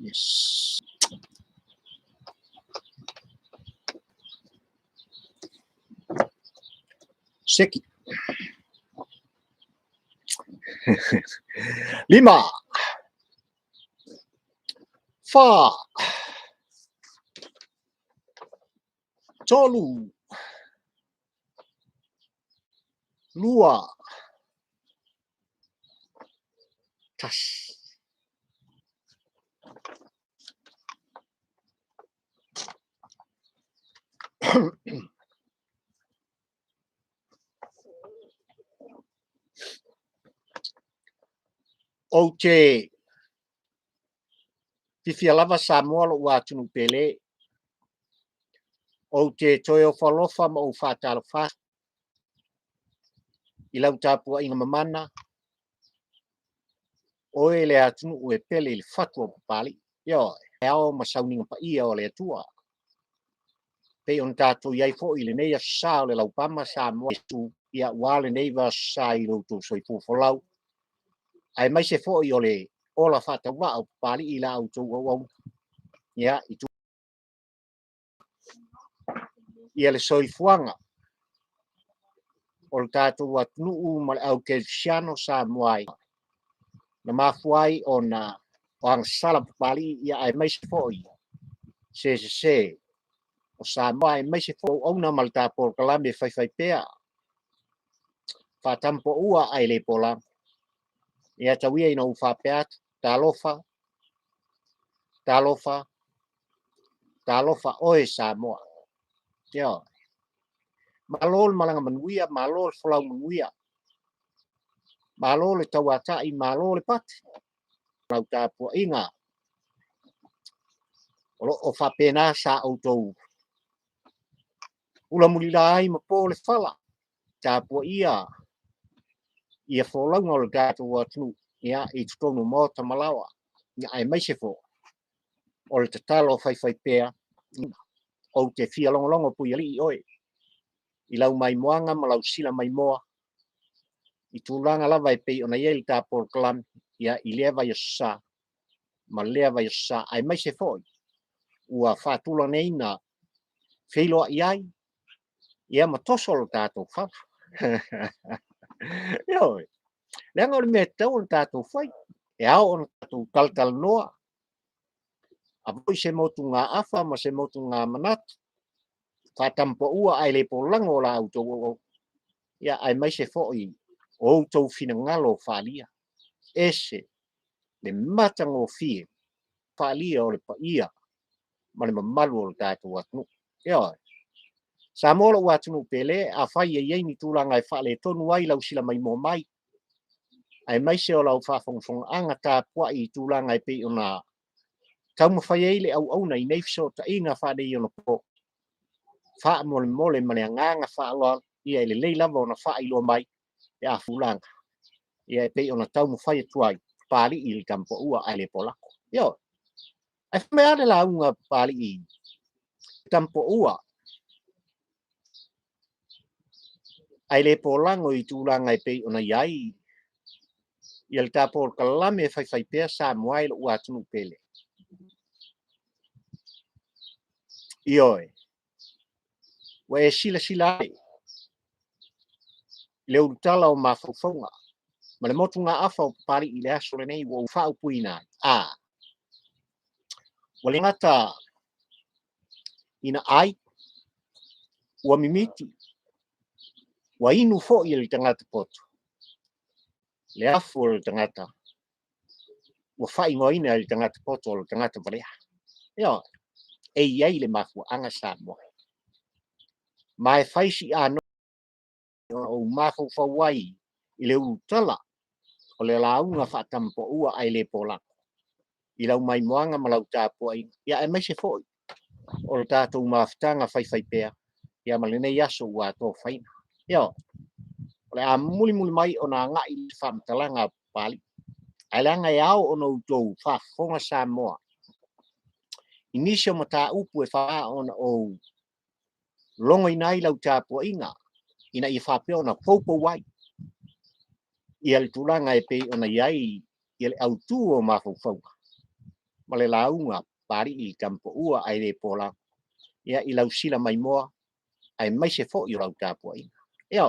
Yes. Seki. 5, 4, 3, 2, tas. O te fifia lava Samoa lo ua tunu pele. O te toyo falofa ma o whātalofa. I lau tāpua inga mamana. O e le atunu ue pele le fatua papali. Yo, e ao masauninga pa ia o le atua. Pe on tātou iai fo i le nei a sa o le laupama Samoa tu ia wale nei va sa i lo tu soi fufolau. Ai mai se fo i o le ola fata wa o papali i la auto o ia i tu. Ia le soi fuanga. O le tātou atunu ma le au kelsiano Samoa. Na mafuai o na o ang sala papali ia ai mai se fo i. Se. O Samoa ai mai se fo o na malta por kalame fai pea. Fatampo ua ai le pola. Ia tawia ina ufa pea talofa oe Samoa. Ia. Malol malanga manuia, malol folau manuia. Malol e tawata i malol e pati. Lau tāpua inga. O whapena sa autou. Ula mulila ai ma pōle whala. Tāpua ia. Ia folau ngol tātou atunu. Ia i tutonu mō tamalawa. Ia ai mai se fo. O le tatalo fai pea. O te fia longo pui ali i oe. I lau mai moanga ma lau sila mai moa. I tūlanga lava e pei ona iei tā por kalam. Ia i lea vai sa. Ma lea vai sa. Ai mai se foi. Ua whātula nei na wheiloa iai. Ia ma tosolo tātou wha. Ioi. Leanga ori mea tau on tātou whai. E ao on tātou kalkal noa. A voi se motu ngā awha ma se motu ngā manatu. Whatampo ua ai le polango la auto. Ia ai mai se foi. O tau fina ngalo whalia. Ese. Le matango fie. Whalia o le pa ia. Ma le mamalu o le tātou atunu. Ioi. Samoa lo atunu pele. A whai e iei ni tūlanga e whale tonu ai lau sila mai mō mai. Ai mai se o lau whawhongwhong anga tāpua i tūlanga e pe ona. Tau mawhai eile au nei neifso ta inga whade i ona po. Wha mole mane nganga wha aloa. Ia ele leilava ona wha ilo mai. E a fulanga. Ia e pe ona tau mawhai tuai. Pāli i li kampo ua ai le polako. Ioi. Ai whamea ale la unga pāli i kampo ua. Ai le polango i tūlanga e pe ona iai. Ia le tāpor kalame e whai pea Samoa i lo ua tunu pele. Ioi. Wa e sila ai. Le urutala o mawhauwhaunga. Ma le motu ngā awha o pari i le aso le nei wa whau puina. Wa le ngata ina ai. Wa Mimiti. Wa inu fo i le tangata Poto. Le afu o le tangata. Wa whai ngoina le tangata Poto o le tangata Vale. Ioi. E iai le mafu anga Samoa. Ma e whaisi ano. O mafu whawai. I le utala. O le launga whatampo ua ai le polako. I lau mai moanga ma lau tāpua inga. Ia e mai se fōi. O le tātou mawhitanga whai pēa. Ia ma le nei aso ua tō whaina. Ia o le a muli mai o nā ngai i whamtalanga pali. Ai langa e au o nou tōu whafonga Samoa. Inisio ma tā upu e wha ona o longo inai lau tāpua inga. Ina i whapea ona faupo wai. Ia le tūlanga e pei ona iai ia le autu o mawhauwhauka. Ma le launga pari i tampo ua ai le pola. Ia i lau sila mai moa ai mai se fo i lau tāpua inga. Ia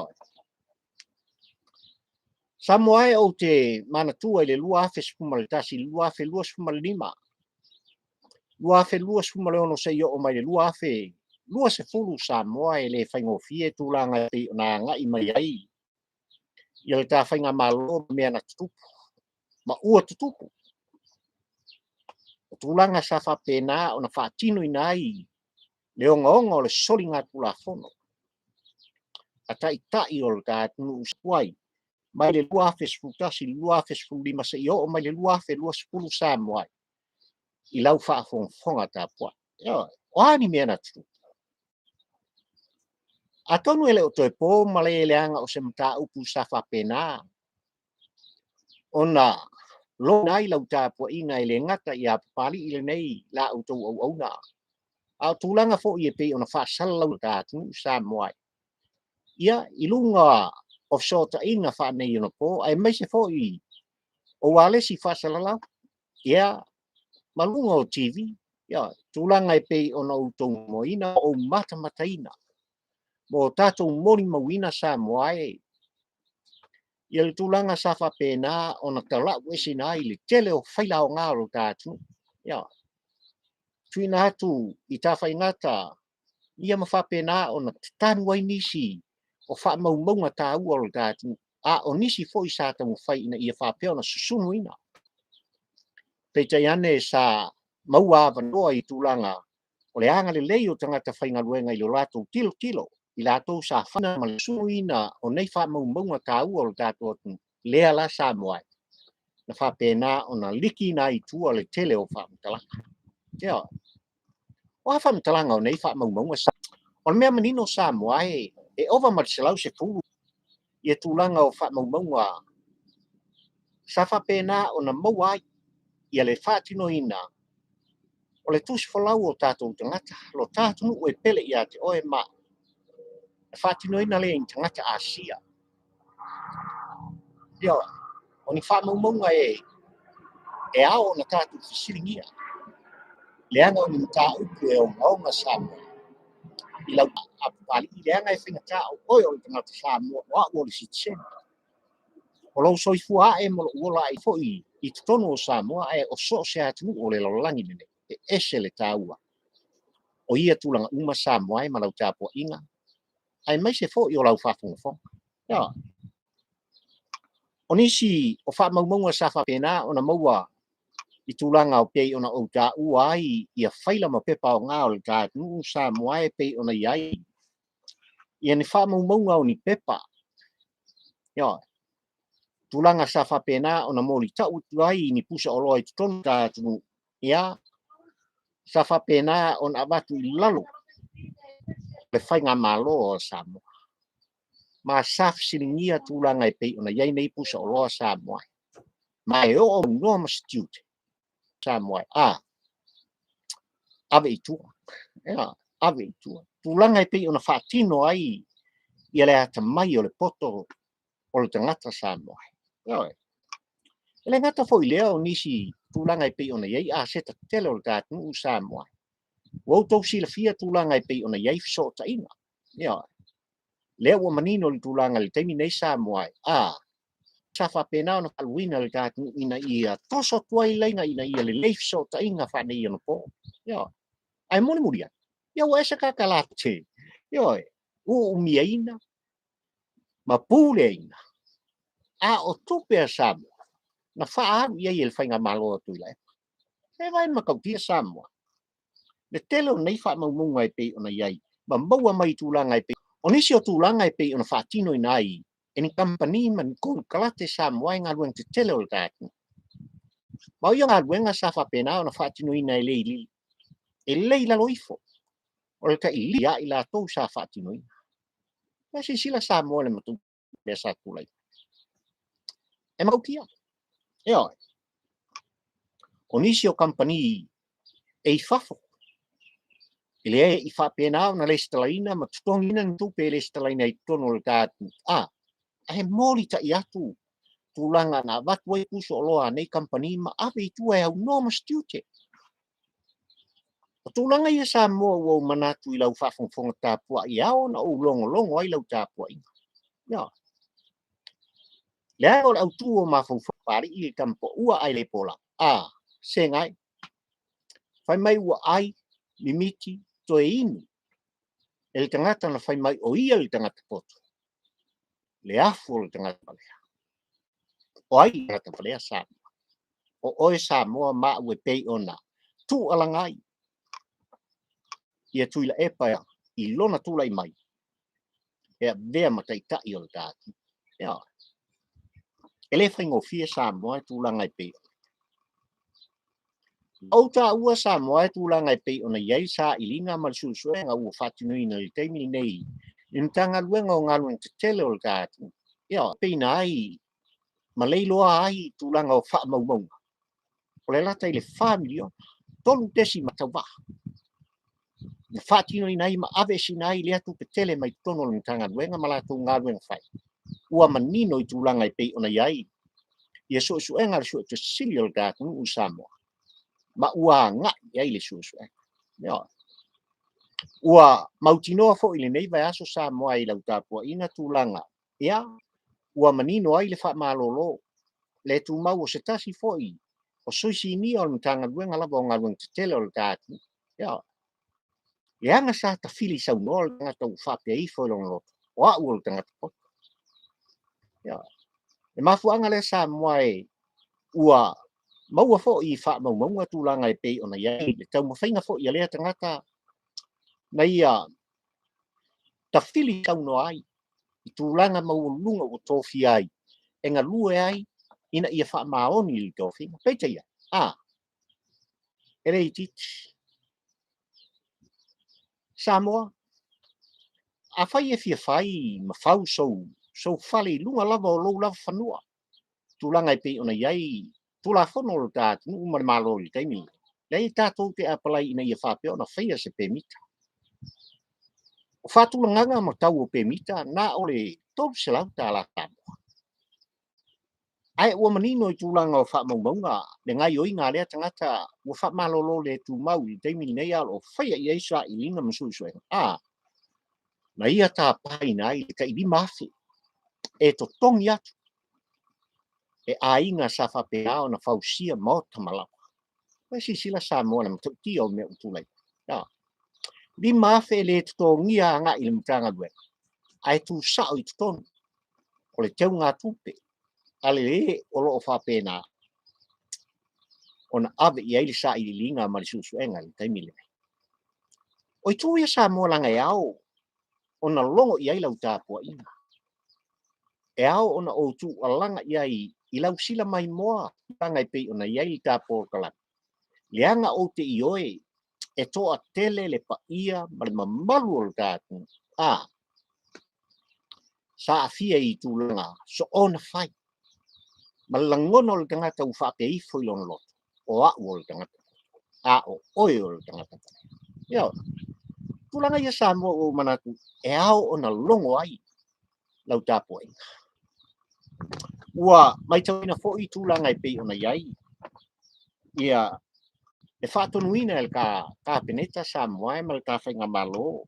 Samoa e o te manatua i le lua afe spuma le tasi, lua afe lua spuma le lima. Lua afe lua spuma le ono se i o mai le lua afe lua se fulu Samoa e le whaingofie tūlanga e pei ona ngai mai ai. Ia le tā whainga malo mea na tutupu. Ma ua tutupu. O tūlanga sa whapena o na whaatino inai le onga o le soli ngā tula whono. A tai o le tātunu uspuai. Mai le lua afe sputasi, lua afe spulima se i o mai le lua afe lua spulu Samoa. I lau whaafonga tāpua. O ani mea na tutupu. A tonu ele o toi pō ma le leanga o se mta upu sa whapena. Ona lo nai lau tāpua inga ele ngata i a pali ile nei la utou au na. A tūlanga fo i e pei ona whaasala lau tātunu Samoa. Ia ilunga of sota inga whanei ona pō, ai mai se fo i o wale si whaasala lau. Ia malunga o TV. Ia tūlanga e pei ona utou moina o mataina. Mo tātou mori mawina Samoa e. Ia le tūlanga sa whapena o na talau e sina i le tele o whaila o ngā o tātou. Ia. Tuina atu i tā whaingata, ia ma whapena o na tānu ai nisi o whaamaumaunga tā ua o tātou. A o nisi fo i sāta mo whai ina ia whapea na susunu ina. Peitai ane sa maua avanoa i tūlanga o le anga le lei o tangata whainga luenga i lo lato tilo. I lato sa whana ma le sunu ina o nei whaamaumaunga tā ua o tātou atu. Lea la Samoa. Na whapena o na liki na i tua le tele o whaamtalanga. Ia. O whaamtalanga o nei whaamaumaunga sa. O mea manino Samoa e ova marisalau se fulu. Ia tūlanga o whaamaumaunga. Sa whapena o na mauai. Ia le whaatino ina. O le tusi whalau o tātou tangata. Lo tātou o e pele ia te oe maa. Whaatino ina le in tangata Asia. Ia, o ni whaamaumaunga e ao na tātou fisiringia. Leanga o ni mta upu e o ngaonga Samoa. I lau apupali, leanga e whingata o oe o tangata Samoa, o a ori sitsena. O lau soifua e mo uola i fo i tutono o Samoa e o so se atu o le laulangi nene. E ese le tāua. O ia tūlanga uma Samoa e malau tāpua inga. Ai mai se fo i o lau whafonga. Ia. O nisi o whaamaumaunga sa whapena o na maua i tūlanga o pei o na o tā ua ai i a whaila ma pepa o ngā o le tātunu Samoa e pei o na iai. Ia ni whaamaumaunga o ni pepa. Ia. Tūlanga sa whapena o na mōli tau tu ai ni pusa o loa i tutonu tātunu. Ia. Sa whapena o na abatu i lalo. Le whainga malo o Samoa. Ma saf silingia tūlanga e pei o na iai nei pusa o loa Samoa. Ma e o noa mastiute. Samoa. Ave i tua. Ia, ave i tua. Tūlanga e pei o na whaatino ai i le ata mai o le poto o le tangata Samoa. Ia. Le ngata fo i lea o nisi tūlanga e pei o na iai seta tele o le tātunu Samoa. Wau tau sila fia tūlanga e pei o na iai fisota inga. Ia. Lea ua manino le tūlanga le teimi nei Samoa. Sa whapena o na kaluina le tātunu ina ia toso tuai lainga ina ia le leifisota inga whanei ana po. Ia. Ai moni muria. Ia ua esa kakalate. Ia. Umia ina. Ma pule ina. O tupe a Samoa. Na whaaru ia i le whainga malo atu ilai. E vai makautia Samoa. Le telo nei whaamaumunga e pei o na iai. Ma maua mai tūlanga e pei. O nisi o tūlanga e pei o na whaatino ina ai. E ni kampani man kon kalate Samoa ngā luang te tele o le tātunu. Mau ia ngā luenga sa whapena o na whātinuina e leili. E leila loifo. O le ka ilia i la tau sa whātinuina. Ia si sila Samoa le matu pia sa tulai. E mau kia. Ia oi. O nisi o company e i whafo. I le i whapena o na le stalaina ma tutongina ni tupe le stalaina i tono le kātu. E mori ta i atu. Tulanga na watu ai kuso o loa nei company ma awe i tua e au noma stiute. O tulanga ia Samoa ua manatu i lau whafongfonga tāpua i ao na o longo ai lau tāpua i. Ia. Lea o au tuo ma whawhari i le tampo ua ai le pola. Se ngai. Whai mai ua ai, Mimiti, toe inu. E le tangata na whai mai o ia le tangata poto. Le afu o le tangata palea. O ai le tangata palea Samoa. O oe Samoa ma ue pei ona. Tu alangai. Ia tuila epa i lona tula i mai. Ea vea matai tai o le tātu. Ia. E le whaingofia Samoa e tūlanga i pei. Au tā ua Samoa e tūlanga i pei ona iei sa i linga malsusuenga ua whatinui na li teimi nei. Intanga luenga o ngālu te tele o le tātu. Ia, pei na ai, ma leiloa ai tūlanga o wha maunga. O le lata i le whamilio, tolu tesi matawaha. Na whatinui nei ma ave si nei le atu pe tele mai tono le tanga luenga malatu ngāluenga whai. Ua manino i tūlanga i pei ona iei. Ia suenga le sue te sili o le tātu u Samoa. Ma ua ngā iei le suenga. Ia. Ua mautinoa fo i le nei vai aso Samoa i lau tāpua ina tūlanga. Ia. Ua manino ai le wha malolo. Le tu mau o se tasi fo i. O suisi ni o le tanga luenga lava o ngā luenga te tele o le tātu. Ia. Ia anga sa ta fili sau no le tangata u whapea i fo i longa loto. O a ua le tangata poto. Ia. E mafuanga le Samoa e ua maua fo i wha maunga tūlanga e pei ona iei. Le tau mawhainga fo i a lea tangata na ia ta fili sau no ai. I tūlanga maulunga o tofi ai. E ngā lue ai ina ia wha maoni li tofi. Peita ia. E rei titi. Samoa. A whai e fia whai ma whau so whale lunga lava o lou lava whanua. Tūlanga i pei ona iei. Tula whono o tātu nu umar malo li teimi. Lei tātou te apalai ina ia whapea ona whaia se pemita. O whātulanganga ma tau o pemita na ole tōp se lau tā la Samoa. Ai ua manino i tūlanga o wha maunga. Le ngai oi ngā lea tangata ua wha malolo le tū mau li teimi nei alo o whaia i eisa i linga masuisuenga. Na ia tā pai nai le ka i di mafi. E to tongi atu. E a inga sa whapea o na whausia mo tamalawa. Mai si sila Samoa na matuti o mea utulai. Di mafe le to ngia anga i le mutanga due. Ai tu sao i tutonu. O le teu ngā tupe. Ale le o lo o whapena. O na ave i aile sa i linga marisusu enga i taimile. O i tuia Samoa langa e au. O na longo i aile au tāpua ina. E au o na o tu alanga i ai i lau sila mai moa. Langa i pei o na i aile tāpua kalak. Leanga o te ioe. E toa tele le pa ia ma le mamalu o le tātu. Sa afia i tūlanga. So ona whai. Ma langono le tangata u whape i fo i lona loto. O a o le tangata. O oe o le tangata. Ia. Tūlanga ia Samoa o manatu. E ao o na longo ai. Lau tāpua inga. Ua mai tauina fo i tūlanga i pei ona iai. Ia. E whātonuina e ka peneta Samoa e ma le tāwhainga malo.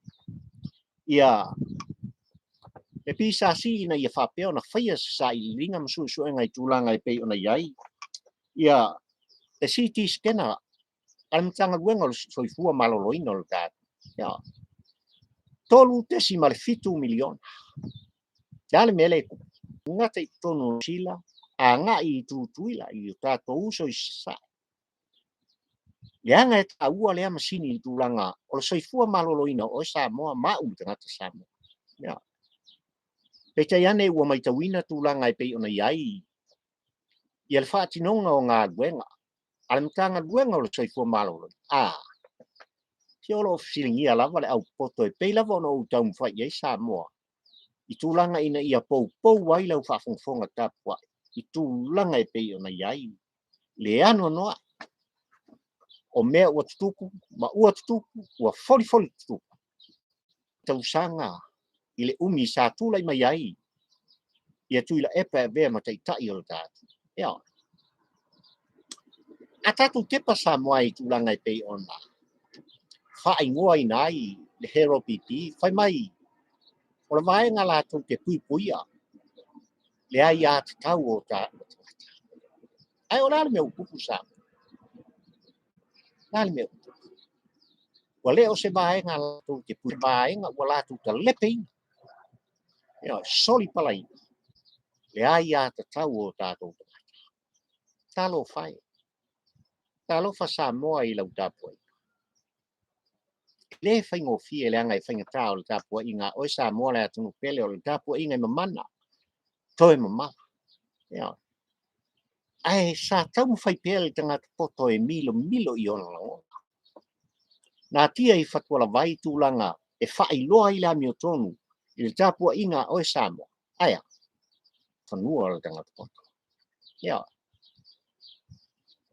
Ia. E pisa si ina ia whapea ona whaia sa i ringa masuenga i tūlanga i pei ona iai. Ia. E CT scanner. Alimtanga luenga o soifua maloloina o le tātu. Ia. Tolu tesi ma le 5 miliona. Dale mele ngata i tonu sila. A ngā i tūtuila i o tātou uso i sa. Leanga e ta ua lea masini i tūlanga o le soifua maloloina o Samoa mau tangata Samoa. Ia. Peta iane ua mai tawina tūlanga i pei ona iai. Ia le whaatinonga o ngā luenga. Ala mtanga luenga o le soifua malo. Ti olo silingia lava le au poto e pei lava ono utau mwhai ei Samoa. I tūlanga ina ia pou wai lau whaafonga tapua. I tūlanga e pei ona iai. Le ano noa. O mea ua tutuku, ma ua tutuku, ua foli tutuku. Tausanga, i le umi sa tūla i mai ai. Ia tuila epa e vea ma taitai o le tātu. Ia. A tātu tepa Samoa i tūlanga e pei ona. Wha ingoa i nai, le hero pipi, whai mai. O le vaenga la tau te puipuia. Le ai a te tau o ta. Ai o lale mea upupu sa. Lale mea upupu. Wa leo se vaenga la tau te puipuia. Vaenga wa la tau ta lepe. Soli palai. Le ai a te tau o ta tau. Talo fai. Talo fa Samoa i lau tapua. Le whaingo fie le anga i whainga tau le tapua i ngā oi Samoa le atunu pele o le tapua i ngai mamana. Toi mamana. Ai sa tau mwhai pele tangata poto e milo i ona lango. Nā tia i whatua la vai tūlanga e whai loa i la mio tonu i le tapua i ngā oi Samoa. Aia. Whanua le tangata poto.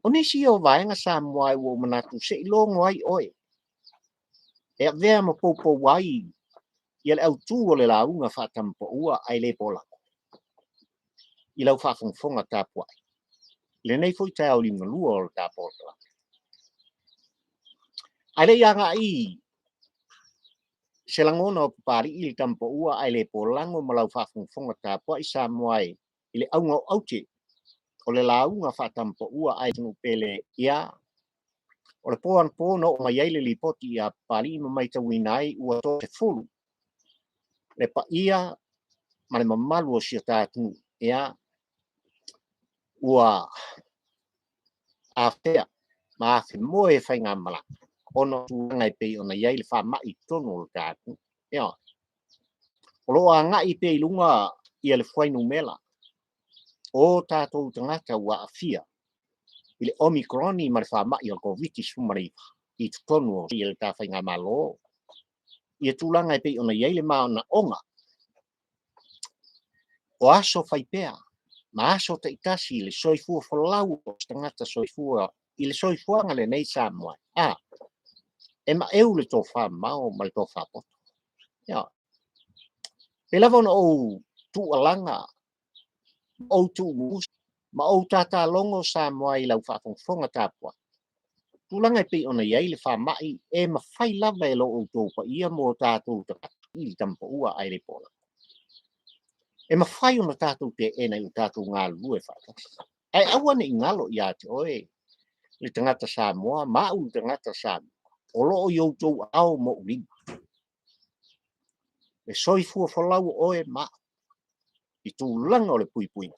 O nisi o vaenga Samoa i wo manatu se i longo ai oi. E vea ma popo wai i le au tū o le launga whatampo ua ai le pola. I lau whafonga tapua ai. Le nei foi tau li malua o le tapua. Ai le yanga i se langona o pari i le tampo ua ai le polango ma lau whafonga tapua i Samoa i le aunga auti. O le launga whatampo ua ai tunu pele ia. O le poan pono o mai le lipoti ia pari ma mai tawinai ua to te fulu. Le pa ia ma le mamalu o sia tātunu ia ua afea ma afe moe whainga mala. Ono tūngai pei ona iai le whamai tono o le tātunu. O loa ngai pei lunga ia le whainu mela. O tātou tangata ua afia. I le Omicroni ma le whamai o COVID sumariwa. I tutonu o i le tā whainga malo. Ia tūlanga pei ona iai le maona onga. O aso whaipea. Ma aso te itasi le soifua whalau o tangata soifua. I le soifuanga le nei Samoa. E ma eu le tō whamao ma le tō whapoto. Pe lava ona o tu alanga. O tu mus. Ma o tata longo Samoa i lau whafonga tapua. Tūlanga pei ona iai le whamai e ma whai lava e lo o tō pa ia mo tātou i tampo ua ai le pola. E ma whai ona tātou te ena i tātou ngā lue whakas. Ai awane i ngalo i ate oe. Le tangata Samoa, mau le tangata Samoa. O loo i outou au mo urima. E soifua whalau oe ma. I tūlanga o le puipuina.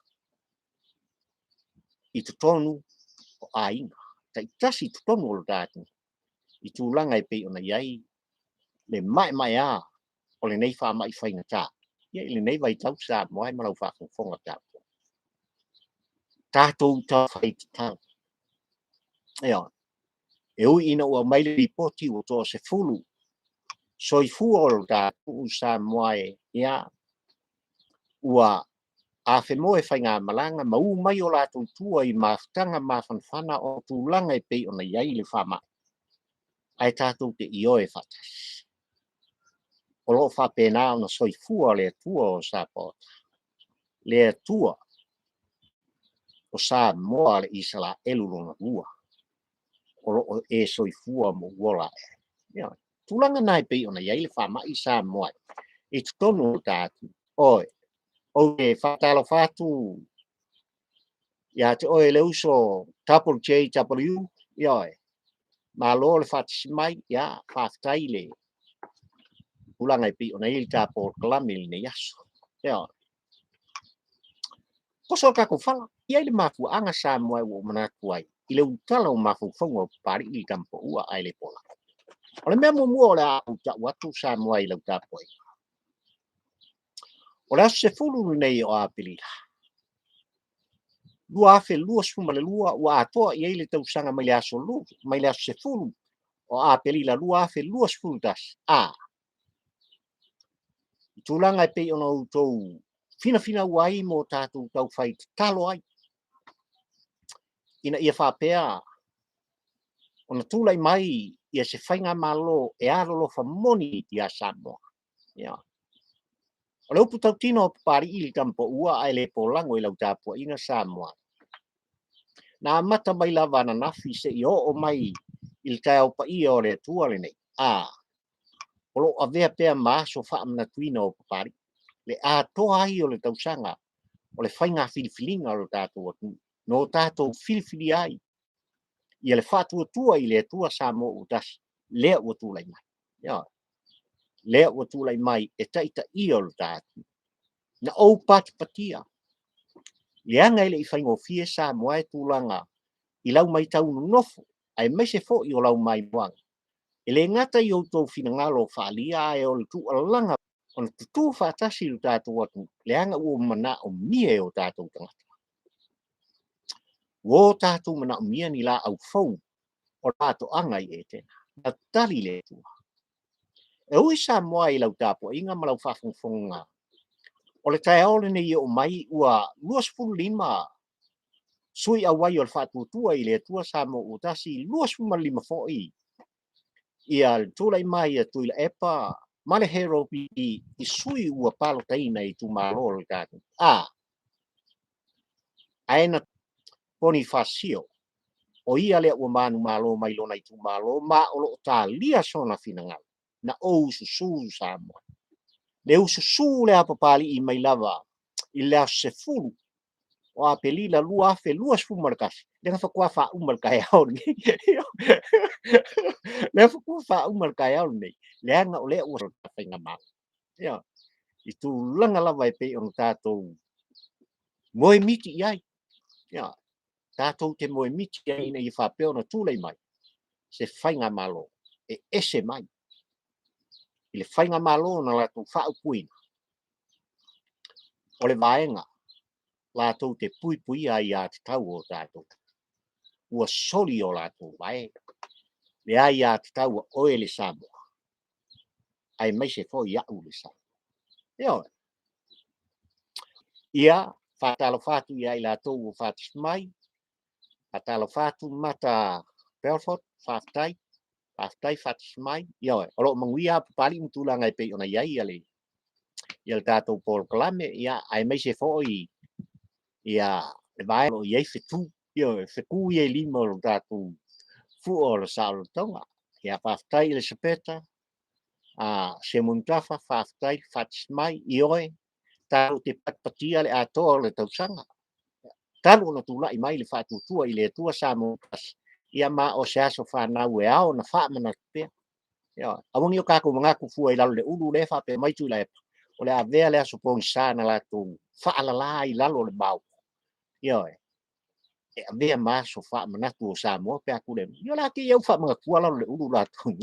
I tutonu o ainga. Ta itasi tutonu o le tātou. I tūlanga e pei ona iai. Le mai a. O le nei whamai whainga tā. Ia le nei vai tau Samoa e malau whafonga tātou. Tātou tā whai tātou. E ui ina ua maile ripoti o toa se fulu. Soifua o le tātou Samoa e ia. Ua afe moe whainga malanga ma u mai o lātou tua i maftanga mawhanwhana o tūlanga e pei ona iai le whamai. Ai tātou te ioe whatas. O lo whapena ona soifua le tua o Sapota. Le tua o Samoa le isala elulonga lua. O lo e soifua mo wola e. Tūlanga nai pei ona iai le whamai Samoa. E tutonu o tātou. Oi. O te whatalo whatu. Ia te oe le uso tapul J, tapul U. Ioi. Ma lo le whatismai. Ia, whaftai le. Tūlanga e pei ona ili tapul kalamil ne yaso. Ioi. Koso kako whala. Ia le mafu anga Samoa o manatu ai. I le utala o mafu whaunga pari i tampo ua ai le pola. O le mea mua o le au ta watu Samoa i lau tapo ai. O le aso se fulu nei o apili. lua afe lua sfuma le lua ua atoa i ai le tausaga mai le aso lu mai le aso sefulu o a pelila lua afe lua sfulu tasi i tulaga e pei ona outou finafina ua ai mo tatou taufai tatalo ai ina ia faapea ona tulai mai ia se faiga malo e alolofa moni ia Samoa ia o le upu tautino o papali'i i le tamapo'ua ae lē polago i lau tapua'iga Samoa na amata mai lava ananafi se'i o'o mai i le taeaopa'ia o le atua lenei o lo'o avea pea ma aso fa'amanatuina o papali'i le atoa ai o le tausaga o le faiga filifiliga o lo tatou atu no tatou filifili ai ia le fa'atuatua i le atua Samoa ua tasi lea ua tulai mai ia lea ua tulai mai e ta'ita'ia o lo tatou na ou patipatia leaga i le'i faigofie Samoa e tulaga i lau mai taunonofo ae maise fo'i o lau mai moaga e lē gata i outou finagalo fa'alia ae o le tu'alalaga ona tutū fa'atasi i lo tatou atu leaga ua mana'omia o tatou tagata ua tatou mana'omia ni la ʻaufou o le ato'aga i e tena na tali le atua e ui Samoa i lau tapua'iga ma lau fa'afogafoga o le taeao lenei o mai ua 25 sui auai o le fa'atuatua i le atua Samoa ua tasi 25 fo'i ia le tulai mai atu i le epa ma le hero i sui ua palotaina i tumālo o le tatou aena Bonifacio o ia lea ua manumālo mai lona i tumālo ma o lo'o talia sona finagalo na ou susū Samoa le ususū le a papali'i mai lava i le aso sefulu o a pelila lua afe lua sfuma le kasi le fa'akua fa'auma le kaeao lenei le fa'akua fa'auma le kaeao lenei leaga o lea ua faiga malo ia i tulaga lava e pei ona tatou moe miti i ai ia tatou te moe miti ai ina ia fa'apea ona tulai mai se faiga malo e ese mai i le faiga malo ona latou fa'aupuina o le vaega latou te puipuia ai iā tatau o tatou ua soli o latou vae le ai iā tatau a oe le Samoa ae maise fo'i a'u le Samoa ia fa'atalofa atu ia i latou ua fatisi mai fa'atalofa atu mata Belfort fa'afetai fatisi mai ia oe o lo'o maguia a papali'i ma tulaga e pei ona iai ia le tatou polokalame ia ae maise fo'i ia le vae o iai fetū ia fekū ia i lima o lo tatou fu'o o le sa'olotoga ia fa'afetai i le sepeta se munutafa fa'afetai fatisi mai i oe tatou te patipatia le atoa o le tausaga talu ona tula'i mai le fa'atuatua i le atua Samoa ia ma o se aso fanau e ao na fa'amanatu pea ia auagi o kakou magaku fua i lalo le ulu le fa'apea mai tu i la epa o le avea le aso pogisā na latou fa'alalā i lalo le mau ia oe e avea ma aso fa'amanatu o Samoa pe aku le ia la ke iau fa'amagakua lalo le ulu latou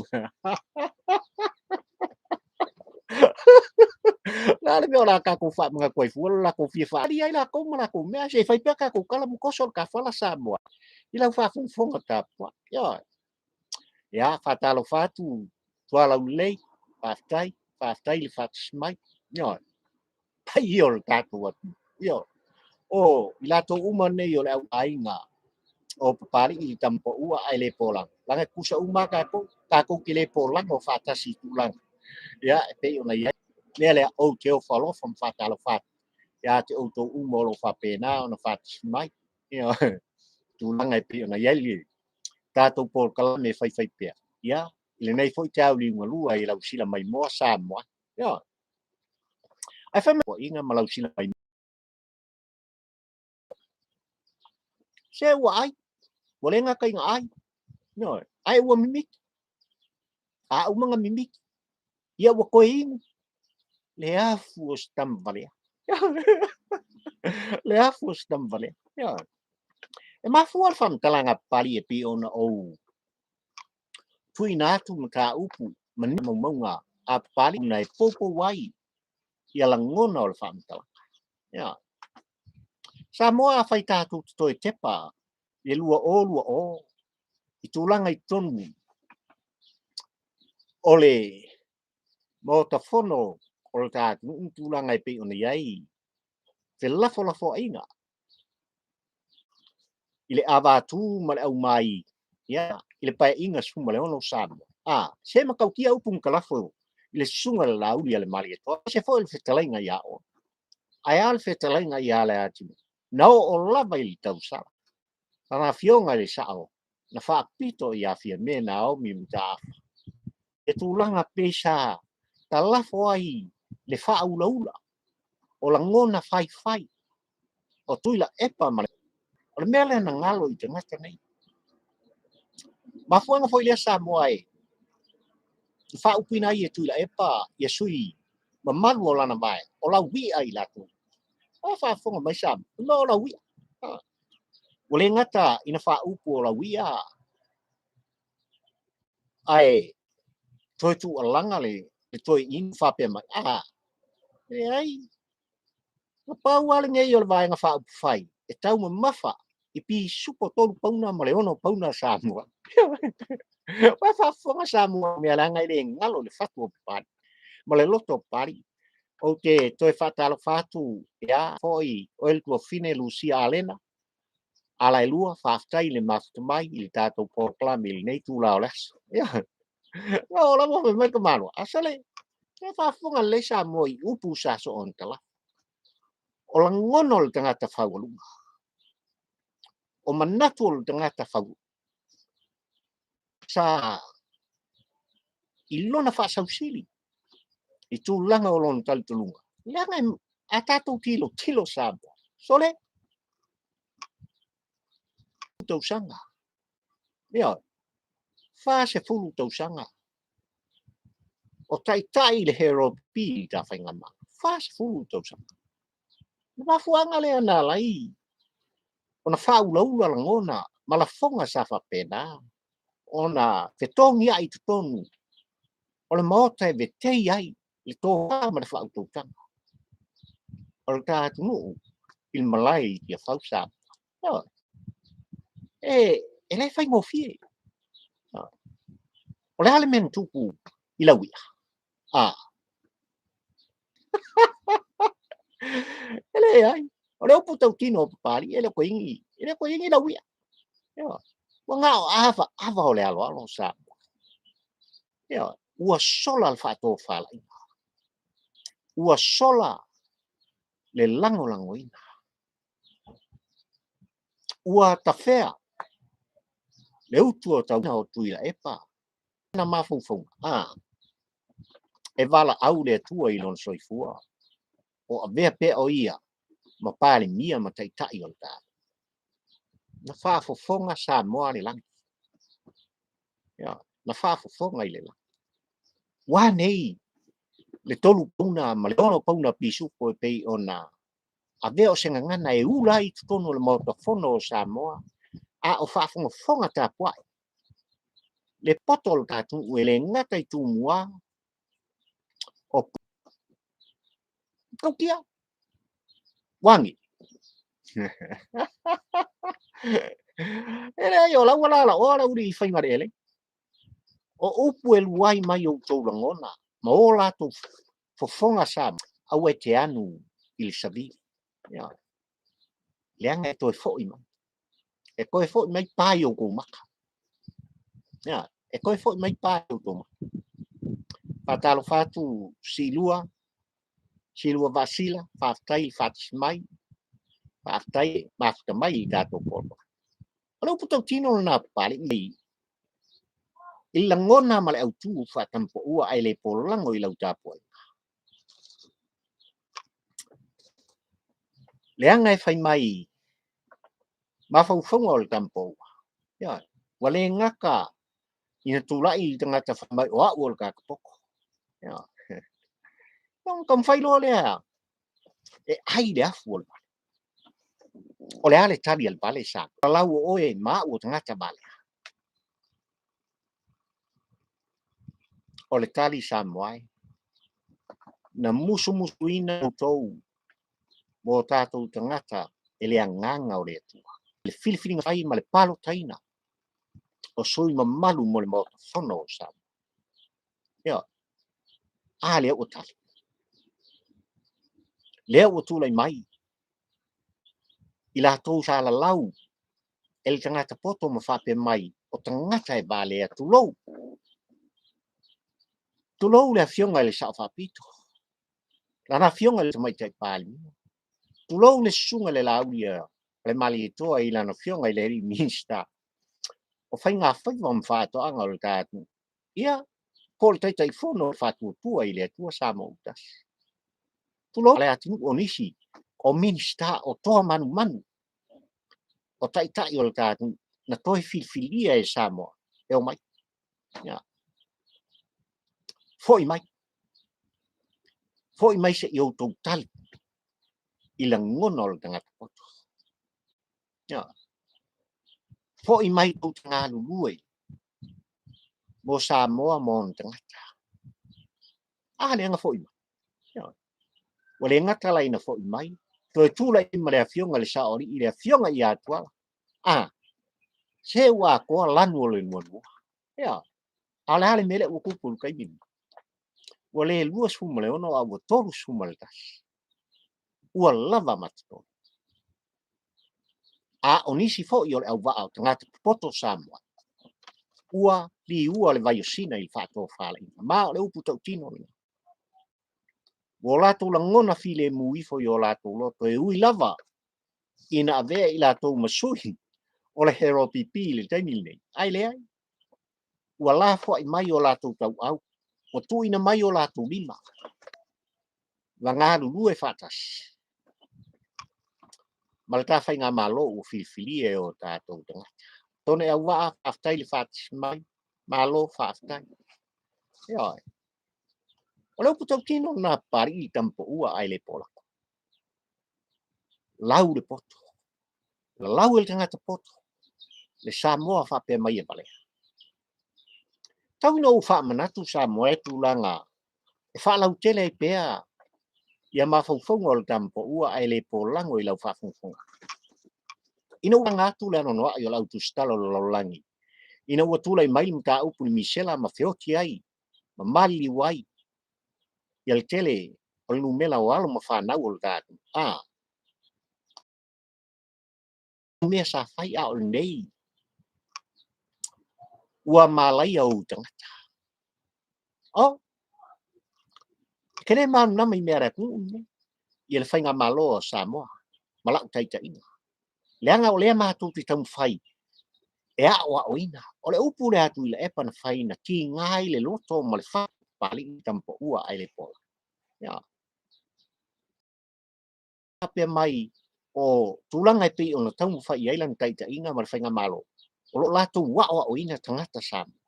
la le mea o la kakou fa'amagaku ai fua lakou fia fa'ali ai lakou ma lakou mea se fai pea kakou kala mokoso o le kafala Samoa i lau fa'afogafoga tapua ia oe ia fa'atalofa atu tualau lelei fa'afetai le fatisi mai ia oe pai ia o le tatou atu ia o i latou uma nei o le auaiga o papali'i i tamapo'ua ae lē polaga laga kusa uma kakou ke lē polaga o fa'atasi i tulaga ia e pei ona iai lea le a'ou te ofa alofa ma fa'atalofa atu ia te outou uma o lo'o fa'apenā ona fatisi mai ia tulaga e pei ona iai le tatou polokalame faifai pea ia i lenei fo'i te auliugalua i lau sila mai moa Samoa ia ae faimapoa'iga ma lau sila mai se ua ai ua le gakaiga ai ia oe ae ua mimiti a'aumaga mimiti ia ua koe igu le afu o se tamavalea le afu o se tamavalea ia e mafua le fa'amatalaga papali e pei ona ou tuina atu ma tāupu ma maumauga a papali na e poupou ai ia lagona o le fa'amatalaga ia Samoa fai tātou toi tepa, e lua o, i tūlanga i tonu, ole mo ta fono, o le tātou i tūlanga i pe ona iai, te lafo aina, i le avātū ma le au mai, ia, i le pae inga suma le ono Samoa. Se makaukia upung kalafo, i le sunga le lauli ale mali e toa, se fo le fetalainga ia o. Ai al fetalainga ia le ati, na o lava i li tau sala. Tana fionga le sao, na whaapito i a fia me na au mi mtaafa. E tūlanga pesa, ta lafo ai le wha ula, o la ngona fai, o tuila epa male, o le mele na ngalo i te ngata nei. Mafuanga foi lea Samoa e, wha upina i e tuila epa, i a sui, ma manu o lana mai, o la wi ai latu. O whaafonga mai Samoa, no la wi. O le ngata ina wha upu o la wi ai, toi tu alanga le toi in whape mai, e ai, na pau ale ngai o le vai nga wha upu whai, e tau ma mawha, i pi supo tolu pauna ma le ono pauna Samoa. Wa whaafonga Samoa mea la ngai le ngalo le whatu o pari, ma le loto pari, o te toi whatalo whatu, ia, foi, o el tua fine Lucia Alena, ala e lua, whaftai le mafta mai, i le tātou porklami, i nei tū lao les. Ia, o la mo me mai ka manu, asale, e whaafonga le Samoa i upu sa so on tala. O la ngono le tangata whaualunga. O manatu o le tangata whau. Sa i lona whaasausili. I tū langa o lona talitulunga. Langa a tātou tilo Samoa. Sole, tau sanga. Ia, wha se fulu tau sanga. O tai le hero pi ta whaingama. Wha se fulu tau sanga. Wafuanga le ana lai. Ona whaulaula langona. Malafonga sa whapena. Ona whetongi ai tutonu. O le maota e vetei ai. Le tōhā ma le whautotanga. O le tātunu. Il malai i a whausa. E le whai ngofie. O le hale men tuku i lauia. Ele ai. O le opu tau tino o papari. Ele ko ingi lauia. Wa ngao ava o le alo sa. Ua sola le whato whala. Ua sola le lango ina. Ua tawhea. Le utu o tau o tuila epa. Na mafufunga. E wala au le tua i lon soifua. O a vea pe o ia. Ma pāle mia ma tai o tā. Na whaafofonga Samoa le langi. Na whaafofonga i le langi. Wā nei. Le tolu pauna ma le ono pauna pisupo e pei ona. A vea o senga ngana e ula i tutono le motofono o Samoa. A o whaafonga tā puai. Le poto le tātu e le ngata i tū mua. O kaukia. Wangi. Ele ai o lau ala ora uri i whaingare ele. O upu e luai mai o tau langona. Ma o lato fofonga Samoa. Au e te anu i le savi. Leanga e toi fo ima. E koe fo mai pai o kou maka. E koe fo mai pai o kou maka. Patalo fatu silua vasila, whaftai fatis mai, whaftai mafta mai i tātou porma. Alau putau tino na pali mai. I langona ma le au tū whatampo ua ai le polango i lau tāpoi. Leanga e whai mai mawhauwhaunga o le tampo ua. Wale ngaka ina tūlai i tangata whamai o au o le kakapoko. Kam whailo lea. E ai le afu o le Vale. O le ale Tali al Vale sa. Lau o oe maa o tangata Vale. O le Tali Samoa. Na musu ina o tau. Mo tātou tangata e le agaga o le atua. Le filifiliga fai ma le palo taina o sui mamalu mo le maotafono o Samoa. Ia, a lea ua tali. Lea ua tulai mai i latou sa lalau e le tagata poto ma faape mai o tagata e Vale atu lou. Tulou le afioga i le saʻo faapito. Lana afioga le tamaita i palemia. Tulou le susuga le lauli le malietoa i lana afioga i le heli minista. O faiga faiva ma faatoʻaga o le tatu. Ia, po le taitaifono o le faatuatua i le atua Samoa utasi. Tulou le atunuu o nisi o minista o toa manumanu o taʻitaʻi o le tatu na toe filifilia e Samoa e o mai. Ia. Foʻi mai seʻi outou tali i lagogona o le tagata poto. Ia. Foʻi mai ou tagalulue mo Samoa mo ona tagata. A leaga foʻi mai. Ia. Ua le gata laina foʻi mai toe tulaʻi ma le afioga le saʻolii le afioga iā tuala. A se ua akoa lanu o le lualua. Ia. A le ale mele ua kupu lukai mimi. Ua le 2.6 a ua 3.3. Ua lava matotonu. A o nisi foʻi o le ʻauvaa o tagata poto Samoa. Ua liua le vaiosina i le faatofalaʻiga ma o le upu taʻutino lea. Ua o latou lagona filemu ifo i o latou loto e ui lava ina avea i latou masui o le heropipi i le taimi lenei. Ai leai. Ua la foʻi mai o latou tauʻau. Ua tuuina mai o latou lima. Lagalulue faatasi. Ma le tafaiga malo ua filifilia e o tatou tagata. Tone e auvaa faafetai le faatasi mai, malo faafetai. Ia. O le upu tautino na paliʻi tamapoʻua ai le polako. Lau le poto. Lalau e le tagata poto. Le Samoa faapea mai e Vale. Tauina ou faamanatu Samoa e tulaga e faalautele ai pea ia mafaufauga o le tamapoʻua ai le polago i lau faafogfoga. Ina ua atu le anonoaʻi o le ʻautusitala o le lalolagi. Ina ua tulai mai le mataupu le misela ma feoti ai, ma maliliu ai ia le tele o le numela o alo ma fanau o le tatu. A mea sa fai a o lenei ua malaia ou tagata. O ke lē manama i mea reakuʻu ia le faiga malo o Samoa ma laʻu taitaʻiga. Leaga o lea matou te taumafai e aʻoaʻoina o le upu le atu i le epa na fai na tigā ai le loto ma le faapaliʻi tamapoʻua ai le pola. Ia. Apea mai o tulaga e pei ona taumafai ai lana taʻitaʻiga ma le faiga malo. O loo latou aʻoaʻoina tagata Samoa.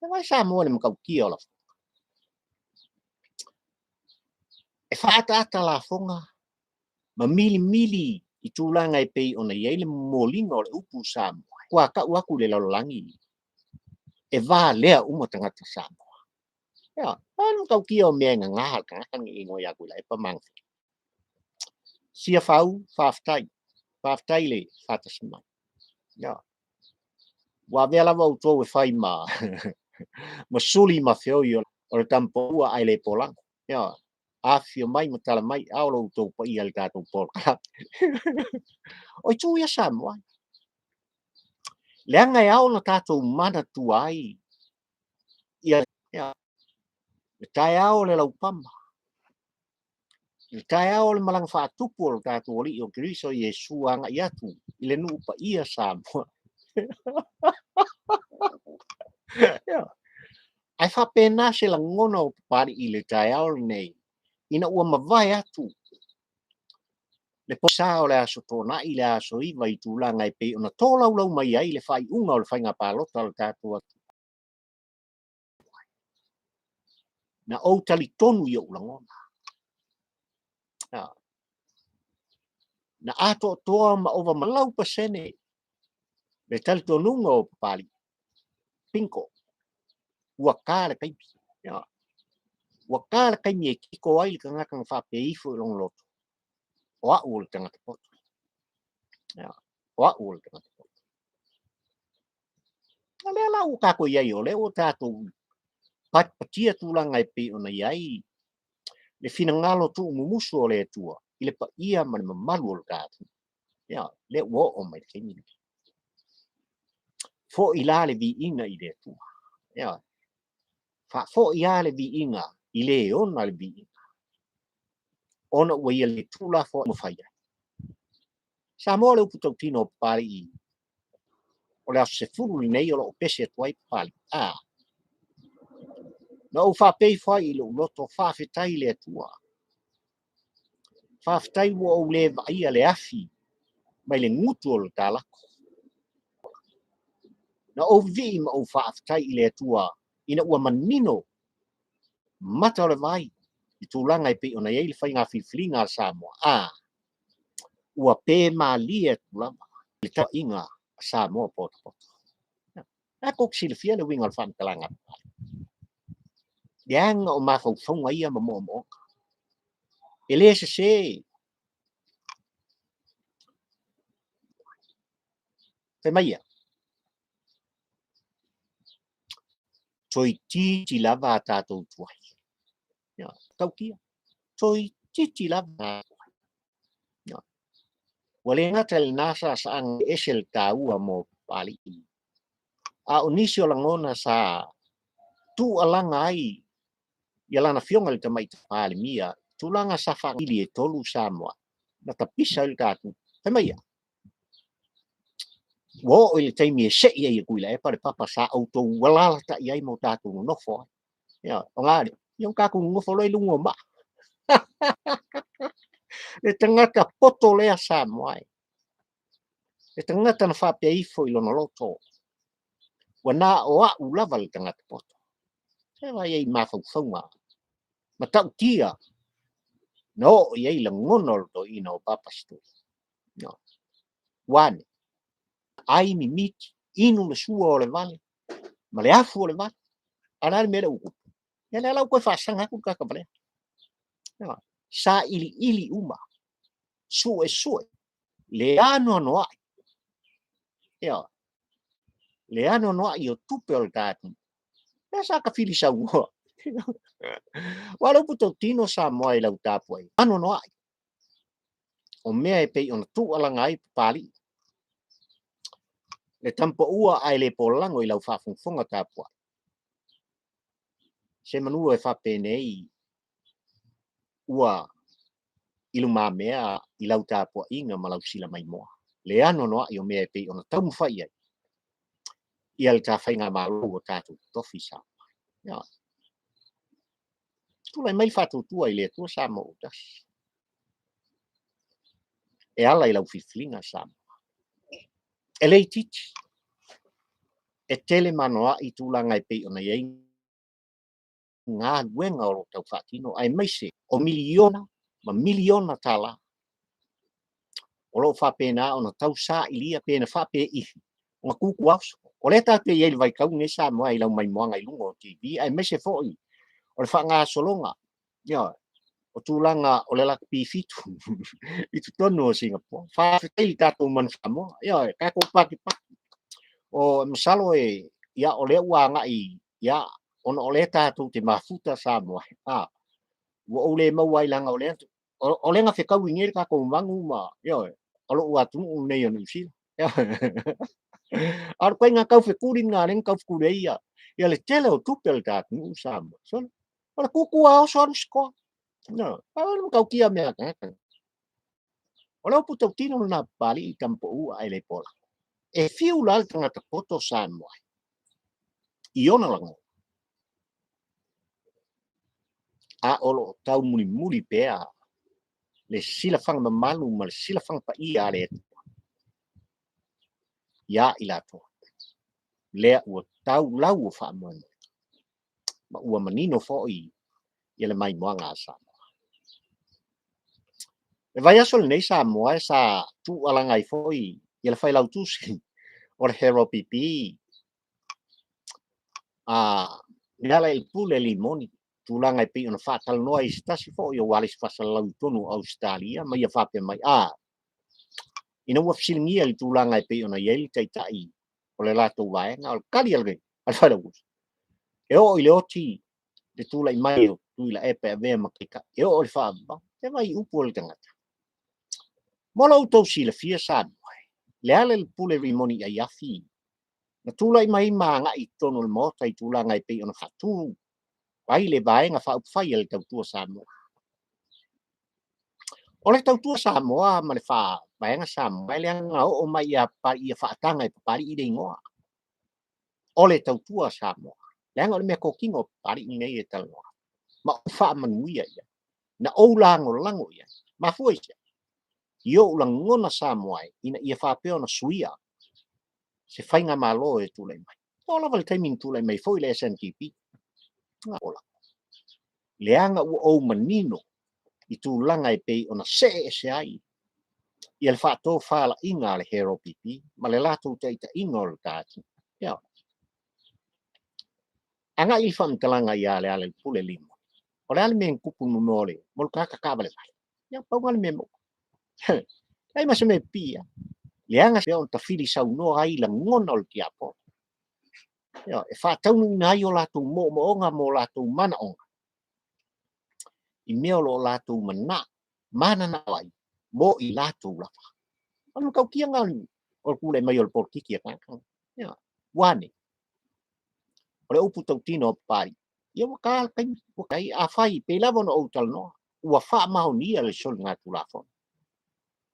Vai Samoa le makaukia o la e faataata lafoga ma milimili i tulaga e pei ona iai le momoliga o le upu Samoa. Ua akaʻu aku le lalolagi e valea uma tagata Samoa. Ia, a le makaukia o mea gagā le tagata giʻigo ia aku i la epa magafe. Sia fau faafetai le faatasi mai. Ia. Ua avea lava outou e fai ma ma suli ma feoi o le tamapoʻua ai le polaga. Ia. Afio mai ma tala mai a o loutou paia le tatou polaka. O itu ia Samoa. Leaga e ao na tatou mana tua ai ia le taeao o le laupama. Le taeao o le malaga faatupu o le tatou aliʻi o Keriso Iesu agaʻi atu i le nuu paia Samoa. Ia. Ae faapena se lagogona o papaliʻi le taeao lenei ina ua mavae atu le posa o le aso tonaʻi le aso iva i tulaga e pei ona tolaulau mai ai le faaiʻuga o le faiga palota o le tatou atu. Na ou talitonu i oʻu lagona. Na atoatoa ma ova malau pasene le talitonuga o papaliʻi. Pinko. Ua kā le kaimi. Ia. Ua kā le kaimi e kiko ai le kagaga faapea ifo i logoloto. O aʻu o le tagata poto. Ya, wa ul tangata poto. Ale la u ka ko yai ole o tatou pat patia tulanga pe ona yai le finangalo tu mumusu o le tua i le paia ma le mamalu o le tatu ia le ua o mai le kaimini fo'i la le vi'iga i le atua ia fa'afo'i ia le vi'iga i lē ona le vi'iga ona ua ia le tula fo'i ma fai ai Samoa le upu tautino o papali'i o le aso sefulu lenei o lo'o pese atu ai papali'i na ou fa'apei fo'i i lo'u loto fa'afetai le atua fa'afetai ua ou lē va'ia le afi mai le gutu o le tālako na ou vi'i ma ou fa'afetai i le atua ina ua manino mata o le vai i tulaga e pei ona iai le faiga filifiliga a Samoa ua pē malia e tulaga le taʻiga a Samoa poto a ko silafia le uiga o le fa'amakalaga le aga o mafaufauga ia ma mo'omooka e lē sesē fe maia toi titi lava a tatou tuai ia taukia toi titi lava ia ua le gata i lenā sa'asa'aga ese le tāua mo papali'i a o nisi o lagona sa tu'alaga ai ia lana fioga le tamaita palemia tulaga sa fa'ili e tolu Samoa na tapisa i le tatou fe maia ua o'o i le taimi e se'i ai e kuila e pale papa sa outou alala ta'i ai mo tatou nonofo ia o gale ia kakou nonofo lo i luga o ma'a le tagata poto lea Samoa ai le tagata na fa'apeaifo i lona loto ua na o a'u lava le tagata poto se vai ai mafaufauga ma ta'utia na o'o i ai lagona o le to'ina o papasitoi uane ai Mimiti inu le sua o le vale ma le afu o le vale ala le mea le ukupu ia le alau koe fa'asaga aku kakavalea sa ili'ili uma su'e le anoanoa'i ia le anoanoa'i o tupe o le tatou pea sa kafili sauoa ua le upu tautino Samoa i lau tapu ai anoanoa'i o mea e pei ona tu'alaga ai papali'i le tampo'ua ae le polalago i lau fa'afogafoga tapu ai se manua e fa'apenei ua i lu mamea i lau tapua'iga ma lau sila mai moa le anoanoa'i o mea e pei ona taumafai ai ia le tafaiga mālou o tatou totofi Samoa ia tula mai fa'atuatua i le atua Samoa o tasi e ala i lau filifiliga Samoa e lei titi e tele manoa'i tulaga e pei ona iai galuega o lo tau fa'atino ae maise o miliona ma miliona tala o lo'o fa'apena ona tausā'ilia pena fa'ape'ifi o gakuku aso o le tatou iai le vaikau nei Samoa i lau maimoaga i luga o TV ae maise fo'i o le fa'agasologa ia o tulaga o le lakapifitu i totonu o Singapore fa'afetai i tatou manu Samoa ia kakou pakipaki o masalo ia o lea ua aga'i ia ona o le tatou te mafuta Samoa ua ou lē mau ailaga o le agafekau i gei le kakou mamagu ma ia o lo'u atu'u nei o Niusila a le paiga kaufekuli galega kaufekuli ai ia le tele o tupe le tatou Samoa o le kuku a oso alu sikoa ae makaukia mea tagata o le upu tautino lana papali'i tampo'ua ai le pola e fiu la le tagata poto Samoa i ona lagona a o lo'o tau mulimuli pea le silafaga mamalu ma le silafaga pa'ia a le atua ia i latou lea ua taulau o fa'amoemoe ma ua manino fo'i ia le maimoaga a Samoa le vai aso lenei Samoa e sa tu'alaga ai fo'i ia le failau tusi o le hero pipi le ala i pule limoni tulaga e pei ona fa'atalanoa i se tasi fo'i o alesifasalalau tonu Australia ma ia fa'apea mai ina ua fisilingia i tulaga e pei ona iai le taʻitaʻi o le latou vaega o le kali alge alefalausi e o'o i le oti le tulaʻi mai o tui la epe avea ma kaikaʻi e o'o le fa'avavaga e vai upu o le tagata mo lou tausilafia sa moe le ale le pule limoni i ai afi na tulaʻi mai ma agaʻi tonu o le maota i tulaga e pei ona fa'atū ai le vaega fa'aupufai a le tautua Samoa o le tautua Samoa ma le vaega Samoa e le aga o'o mai ia fa'ataga e papali'i le igoa o le tautua Samoa le aga o le mea kokiga o papali'i nei e talanoa ma o fa'amanuia ia na ou lagolago ia mafua isia i o'u lagogona Samoa ina ia fa'apea ona suia se faiga malo e tulaʻi mai o lava le taimi na tulaʻi mai fo'i le SNTP ola le aga ua ou manino i tulaga e pei ona se'ese ai ia le fa'atō falaʻiga a le hero pipi ma le latou taʻitaʻiga o le tatu ia agaʻi i le fa'amatalaga iā le ale le pule lima o le ale mea kupu mo le kakakava le vai ia pauga le mea mo ai ma se me pia le aga se ona tafili saunoa ai lagona o le tiapo ia e fa'ataunuina ai o latou mo'omo'oga mo latou manaʻoga i mea o loo latou mananao ai mo i latou lava ona kaukiaga o le pule mai o le politiki a kakaga ia uane o le upu tautino o papali ia ua kai afai pei lava ona ou talanoa ua fa'amaonia le soligatulafono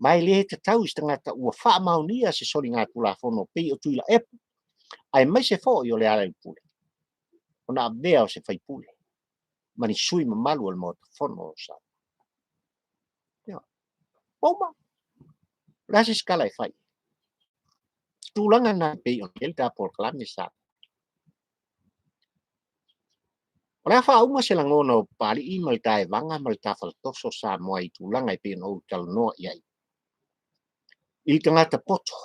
mai lē tatau i se tagata ua fa'amaonia se soligatulafono pei o tui la epa ae maise fo'i o le ale le pule ona avea o se faipule ma ni sui mamalu o le motofono o sa ia pauma la se skala e fai tulaga na pei ona le tapolokalame sa o le fa'auma se lagona o papali'i ma le taevaga ma le tafalatoso Samoa i tulaga e pei ona ou talanoa i ai i tagata poto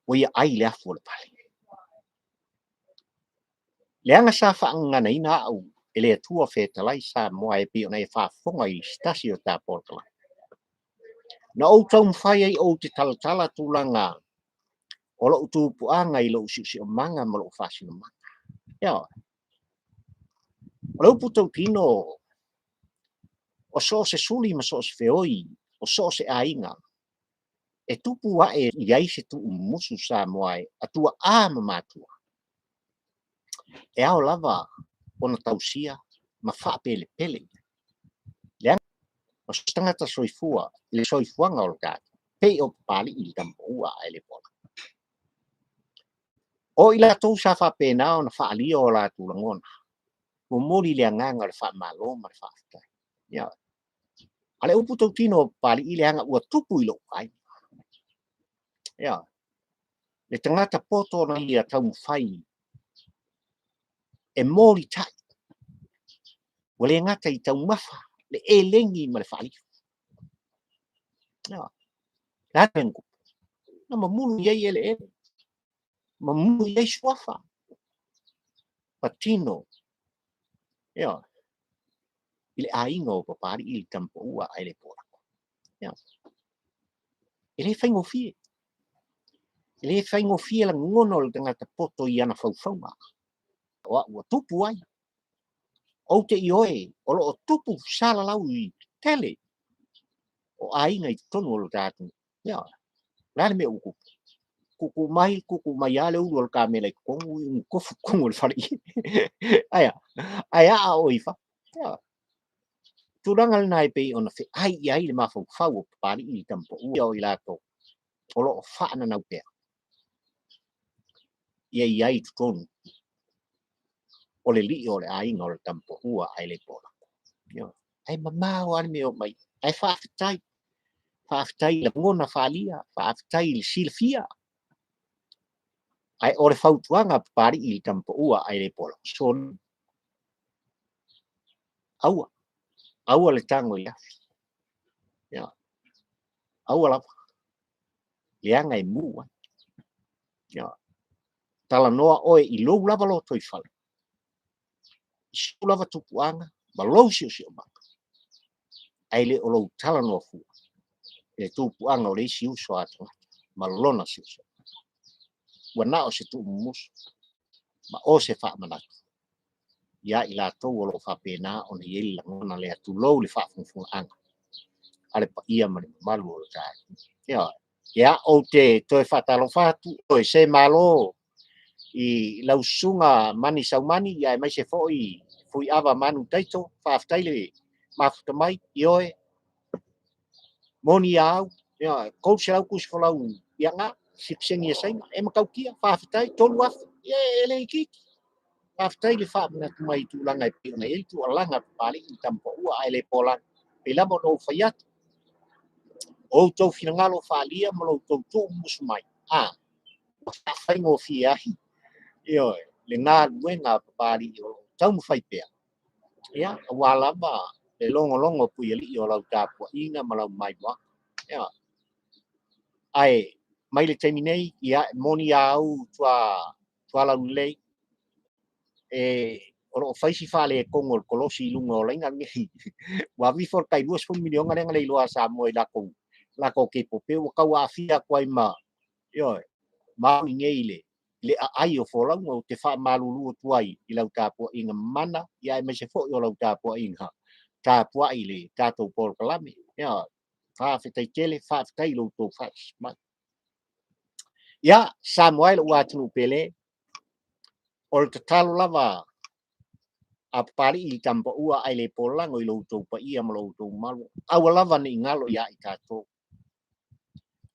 ua ia ai le afu o le pale le aga sa fa'agaganaina a'u e le atua fetalai Samoa e pei ona e fa'afofoga i stasi o tapolokalame na ou taumafai ai ou te talatala tulaga o lo'u tupu'aga i lo'u si'osi'omaga ma lo'u fa'asinomaga ia o le upu tautino o so o se suli ma so o se feoi o so o se aiga e tupu a'e i ai se tu'umusu Samoa atua ma matua e ao lava ona tausia ma fa'apelepele le o se tagata soifua le soifuaga o le tatu pei o papali'i i tamaua ae le pola o i latou sa fa'apena ona fa'alia o latou lagona ua moli le agaga o le fa'amālō ma le fa'afetai ia a le upu tautino o papali'i le aga ua tupu i lo'u ai ia le tagata poto ona ia taumafai e moli ta'i ua le gata i taumafa le elegi ma le fa'alifu ia latengu na mamulu iai ele mamulu iai suafa patino ia i le aiga o papali'i i le tamapo'ua ai le polako ia e lē faigofie lagogona o le tagata poto i ana faufauga o a'u ua tupu ai ou te ioe o lo'o tupu salalau i tele o aiga i totonu o le tatou ia la le mea ua kuku mai a le ulu o le kamela i kokogu i kofu kokogu o le fala'i aia ae a'a o ifa ia tulaga lenā e pei ona fe'ai i ai le mafaufau o papali'i i tamapo'ua o i latou o lo'o fa'ananau pea ia i ai totonu o le li'i o le aiga o le tamapo'ua ai le polako ia ae mamā o ale mea o mai ae fa'afetai lagona fa'alia fa'afetai i le silafia ae o le fautuaga papali'i i le tamapo'ua ai le polako soli aua le tago i afi ia aua lava le aga e mu ai ia talanoa oe i lou lava loto i fale i siu lava tupu'aga ma lou si'osi'omaga ai le o lou talanoa fua e tupuanga o le siu so atu malona siu so wana o se tu mus ma o se fa manatu ya ila to lo fa pena o ye la ngona le tu lo le fa fu anga ale pa ia mani malu o ta ya o te to fa talo fa tu o se malo i lausunga mani sau mani ya mai se foi fui ava manu taito fa aftaile mafuta mai ioe moni au ya ko se au kus folau ya nga sipseng ye sai e makau kia fa aftai tolu af ye ele ki fa aftai le fa na mai tu langa pe na ele tu langa pali tampo ua ele pola pela mo no fayat o to finangalo fa lia mo to tu musmai fa fai ngo fia io le nga luenga pali yo tau fai pe ya wala ba le longo longo pu ye li yo la tapo inga malau mai wa ya ai mai le terminei ya moni au tua la lei o fai si fale con el colosi lungo lenga ngi wa vi for kai 2 milion nga le lo Samoa la ko ke pope o ka wa fia kwai ma yo ma ngile le ai o fola ngo te fa malulu tuai i lau tapo inga mana ya me se fo yo lau tapo inga tapo ile tato por kalame ya fa fitai tele fa fitai lo to fa ma ya Samuel wa tu pele o te talo lava a pari i tampo ua ai le pola ngo i lo to pa ia mo lo to malu au lava ni ngalo ya i tato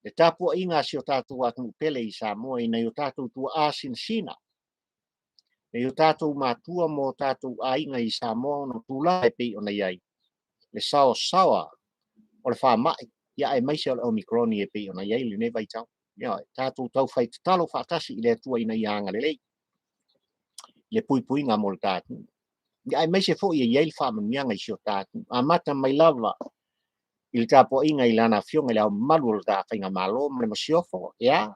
le tapo inga si o tato wa tu pele i Samoa i na yo tato tu asin sina e o tatou matua mo tatou aiga i Samoa no tula e pei ona iai le saosaoa o le fa'ama'i ia e maise o le omicron e pei ona iai lenei vaitau ia tatou tau faitatalo fa'atasi i le atuaina ia agalelei le puipuiga mo le tatou ia e maise fo'i e iai le fa'amanuiaga i sio tatou amata mai lava i le tapua'iga i lana afioga i le aumalu o le ta'afaiga malo ma le masiofo ia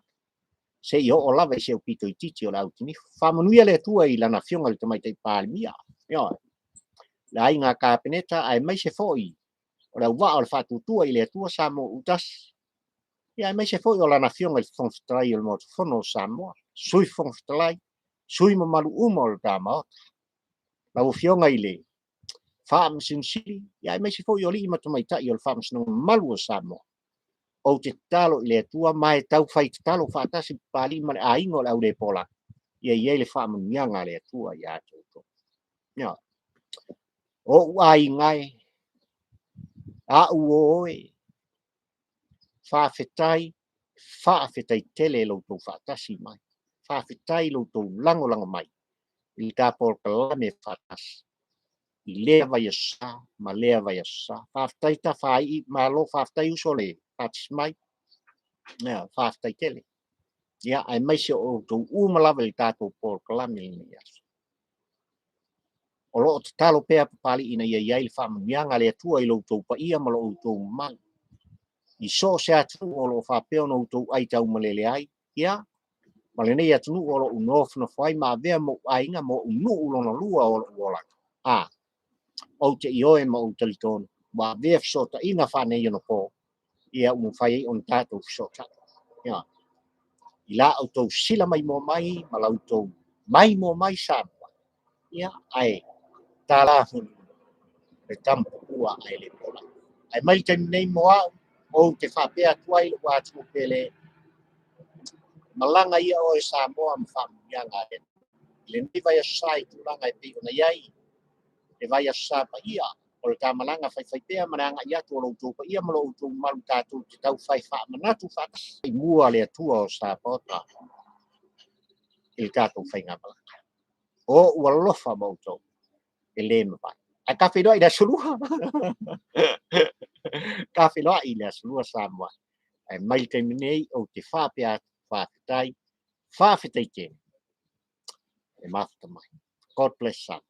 se io o lava se upito i titi o la utini fa manuia le tua i lana fionga le tamai tai palmia io la inga ka peneta ai mai se foi o la va o fatu tua i le tua samo utas ia mai se foi o lana fionga il fon strai il mot fono samo sui fon strai sui mo malu umo le tama la u fionga i le fam sin sili ia mai se foi o li ma tamai tai o fam sino malu samo o te talo i le tua mai tau fai te talo whaatasi pali mane a ingo le au le pola. Ia i le whaamanuianga le tua i a toto. Ia. O uai ngai, a uoe, whaafetai tele lo tau whaatasi mai. Whaafetai lo tau lango mai. I ka por kalame whaatasi. I lea vai asa, ma lea vai asa. Whaafetai ta whai, ma lo whaafetai usole, whaatasi mai. Ia, whaafetai tele. Ia, ai mai se o tau umalawa i tātou por kalame ni aso. O lo te talo pea papali ina ia iai le whaamanuianga le atua i lo tau pa ia ma lo tau mai. I so se atu o lo whapeo no tau ai tau malele ai. Ia, ma le nei atu o lo unof na whai ma vea mo ainga mo unu ulo na lua o lo uola. O te ioe ma o talitonu. Wa vea fsota ina whanei ono po. Ia umu whai on tātou fsota. Ia. I la au tau sila mai mo mai, ma lau tau mai mo mai Samoa. Ia, ai, tā la hunu, le tampu ua ai le pola. Ai mai te nei mo au, o te whapea tuai le wātu pele, malanga ia o e Samoa ma whamuianga e. Le nei vai asai tu langa e piko na iai, e vai asai pa ia, o le tā malanga whai pea mananga ia tu o lo tau pa ia ma lo tau malu tātou te tau whai wha manatu wha. I mua le atua o sa pota. Il tātou whai ngā malanga. O ua lofa mautou, e le mawai. A ka whenua i le sulua. Ka whenua i le sulua Samoa. Ai mai te minei o te whapea whawhetai te. E mafuta mai. God bless Samoa.